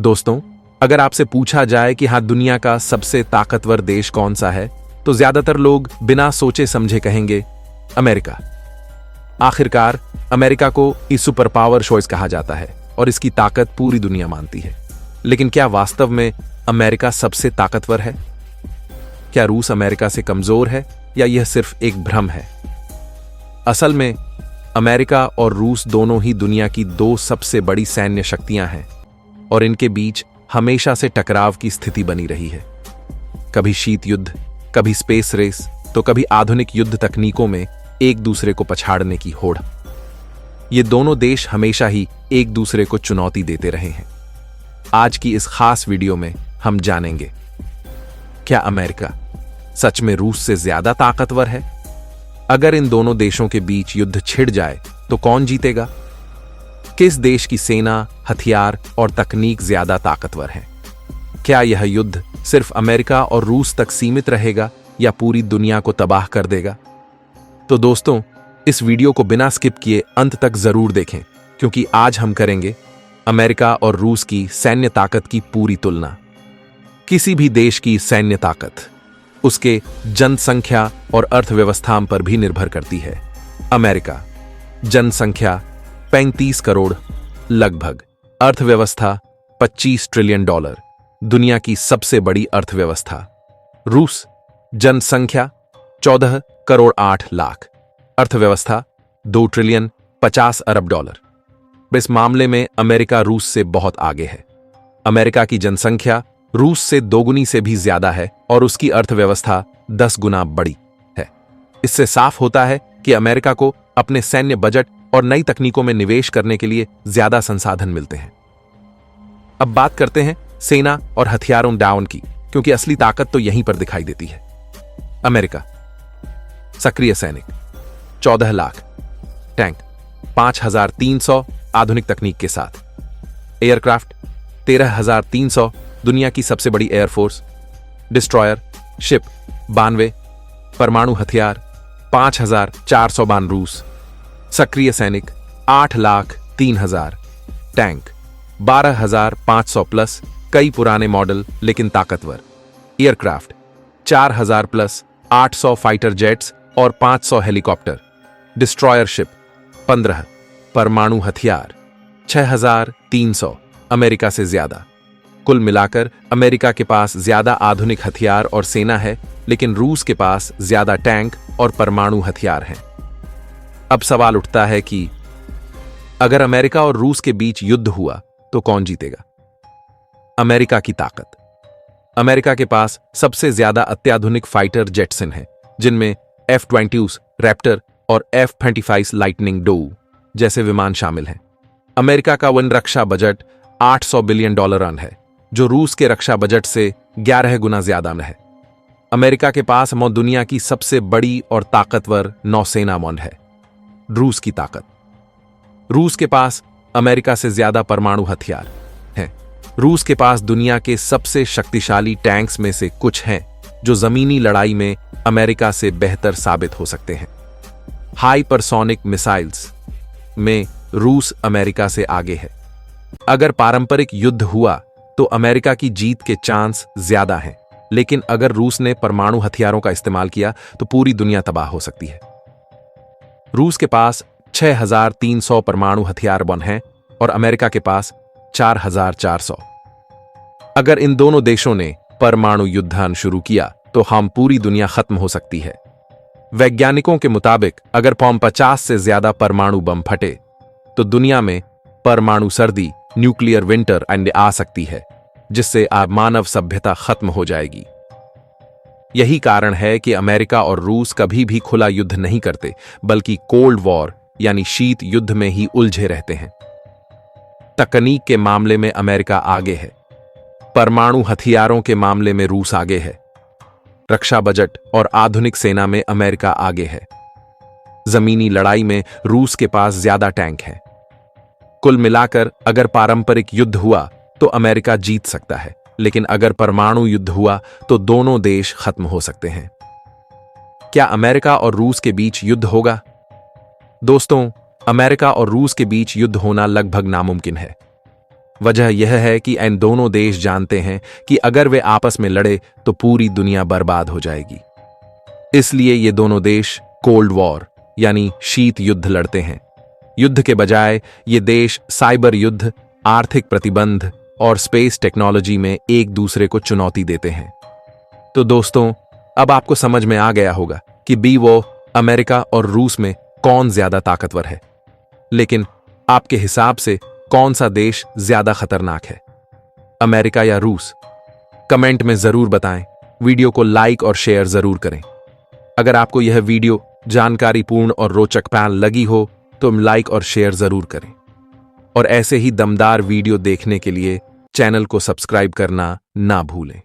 दोस्तों, अगर आपसे पूछा जाए कि हाँ, दुनिया का सबसे ताकतवर देश कौन सा है, तो ज्यादातर लोग बिना सोचे समझे कहेंगे अमेरिका। आखिरकार अमेरिका को इस सुपर पावर चॉइस कहा जाता है और इसकी ताकत पूरी दुनिया मानती है। लेकिन क्या वास्तव में अमेरिका सबसे ताकतवर है? क्या रूस अमेरिका से कमजोर है या यह सिर्फ एक भ्रम है? असल में अमेरिका और रूस दोनों ही दुनिया की दो सबसे बड़ी सैन्य शक्तियां हैं और इनके बीच हमेशा से टकराव की स्थिति बनी रही है। कभी शीत युद्ध, कभी स्पेस रेस, तो कभी आधुनिक युद्ध तकनीकों में एक दूसरे को पछाड़ने की होड़। ये दोनों देश हमेशा ही एक दूसरे को चुनौती देते रहे हैं। आज की इस खास वीडियो में हम जानेंगे, क्या अमेरिका सच में रूस से ज्यादा ताकतवर है? अगर इन दोनों देशों के बीच युद्ध छिड़ जाए तो कौन जीतेगा? किस देश की सेना, हथियार और तकनीक ज्यादा ताकतवर है? क्या यह युद्ध सिर्फ अमेरिका और रूस तक सीमित रहेगा या पूरी दुनिया को तबाह कर देगा? तो दोस्तों, इस वीडियो को बिना स्किप किए अंत तक जरूर देखें, क्योंकि आज हम करेंगे अमेरिका और रूस की सैन्य ताकत की पूरी तुलना। किसी भी देश की सैन्य ताकत उसके जनसंख्या और अर्थव्यवस्था पर भी निर्भर करती है। अमेरिका जनसंख्या 35 करोड़ लगभग, अर्थव्यवस्था $25 ट्रिलियन, दुनिया की सबसे बड़ी अर्थव्यवस्था। रूस जनसंख्या 14 करोड़ 8 लाख, अर्थव्यवस्था $2 ट्रिलियन 50 अरब। इस मामले में अमेरिका रूस से बहुत आगे है। अमेरिका की जनसंख्या रूस से 2 गुनी से भी ज्यादा है और उसकी अर्थव्यवस्था 10 गुना बड़ी है। इससे साफ होता है कि अमेरिका को अपने सैन्य बजट और नई तकनीकों में निवेश करने के लिए ज्यादा संसाधन मिलते हैं। अब बात करते हैं सेना और हथियारों डाउन की, क्योंकि असली ताकत तो यहीं पर दिखाई देती है। अमेरिका सक्रिय सैनिक 14 लाख, टैंक 5300 आधुनिक तकनीक के साथ, एयरक्राफ्ट 13,300 दुनिया की सबसे बड़ी एयरफोर्स, डिस्ट्रॉयर शिप 92, परमाणु हथियार 5,452 रूस, सक्रिय सैनिक 8,03,000, टैंक 12,500 प्लस, कई पुराने मॉडल लेकिन ताकतवर, एयरक्राफ्ट 4,000 प्लस, 800 फाइटर जेट्स और 500 हेलीकॉप्टर, डिस्ट्रॉयर शिप 15, परमाणु हथियार 6,300, अमेरिका से ज्यादा। कुल मिलाकर अमेरिका के पास ज्यादा आधुनिक हथियार और सेना है, लेकिन रूस के पास ज्यादा टैंक और परमाणु हथियार हैं। अब सवाल उठता है कि अगर अमेरिका और रूस के बीच युद्ध हुआ तो कौन जीतेगा? अमेरिका की ताकत। अमेरिका के पास सबसे ज्यादा अत्याधुनिक फाइटर जेट्सन हैं, जिनमें F-22 रैप्टर और F-35 लाइटनिंग डोऊ जैसे विमान शामिल हैं। अमेरिका का वन रक्षा बजट $800 बिलियन है, जो रूस के रक्षा बजट से 11 गुना ज्यादा है। अमेरिका के पास दुनिया की सबसे बड़ी और ताकतवर नौसेना है। रूस की ताकत। रूस के पास अमेरिका से ज्यादा परमाणु हथियार हैं। रूस के पास दुनिया के सबसे शक्तिशाली टैंक्स में से कुछ हैं, जो जमीनी लड़ाई में अमेरिका से बेहतर साबित हो सकते हैं। हाइपरसोनिक मिसाइल्स में रूस अमेरिका से आगे है। अगर पारंपरिक युद्ध हुआ तो अमेरिका की जीत के चांस ज्यादा हैं, लेकिन अगर रूस ने परमाणु हथियारों का इस्तेमाल किया तो पूरी दुनिया तबाह हो सकती है। रूस के पास 6,300 परमाणु हथियार बम हैं और अमेरिका के पास 4,400। अगर इन दोनों देशों ने परमाणु युद्ध शुरू किया तो हम पूरी दुनिया खत्म हो सकती है। वैज्ञानिकों के मुताबिक अगर 50 से ज्यादा परमाणु बम फटे तो दुनिया में परमाणु सर्दी, न्यूक्लियर विंटर आ सकती है, जिससे मानव सभ्यता खत्म हो जाएगी। यही कारण है कि अमेरिका और रूस कभी भी खुला युद्ध नहीं करते, बल्कि कोल्ड वॉर यानी शीत युद्ध में ही उलझे रहते हैं। तकनीक के मामले में अमेरिका आगे है, परमाणु हथियारों के मामले में रूस आगे है, रक्षा बजट और आधुनिक सेना में अमेरिका आगे है, जमीनी लड़ाई में रूस के पास ज्यादा टैंक हैं। कुल मिलाकर अगर पारंपरिक युद्ध हुआ तो अमेरिका जीत सकता है, लेकिन अगर परमाणु युद्ध हुआ तो दोनों देश खत्म हो सकते हैं। क्या अमेरिका और रूस के बीच युद्ध होगा? दोस्तों, अमेरिका और रूस के बीच युद्ध होना लगभग नामुमकिन है। वजह यह है कि इन दोनों देश जानते हैं कि अगर वे आपस में लड़े तो पूरी दुनिया बर्बाद हो जाएगी। इसलिए ये दोनों देश कोल्ड वॉर यानी शीत युद्ध लड़ते हैं। युद्ध के बजाय ये देश साइबर युद्ध, आर्थिक प्रतिबंध और स्पेस टेक्नोलॉजी में एक दूसरे को चुनौती देते हैं। तो दोस्तों, अब आपको समझ में आ गया होगा कि वो अमेरिका और रूस में कौन ज्यादा ताकतवर है। लेकिन आपके हिसाब से कौन सा देश ज्यादा खतरनाक है, अमेरिका या रूस? कमेंट में जरूर बताएं। वीडियो को लाइक और शेयर जरूर करें। अगर आपको यह वीडियो जानकारीपूर्ण और रोचक पैन लगी हो तो लाइक और शेयर जरूर करें। और ऐसे ही दमदार वीडियो देखने के लिए चैनल को सब्सक्राइब करना ना भूलें।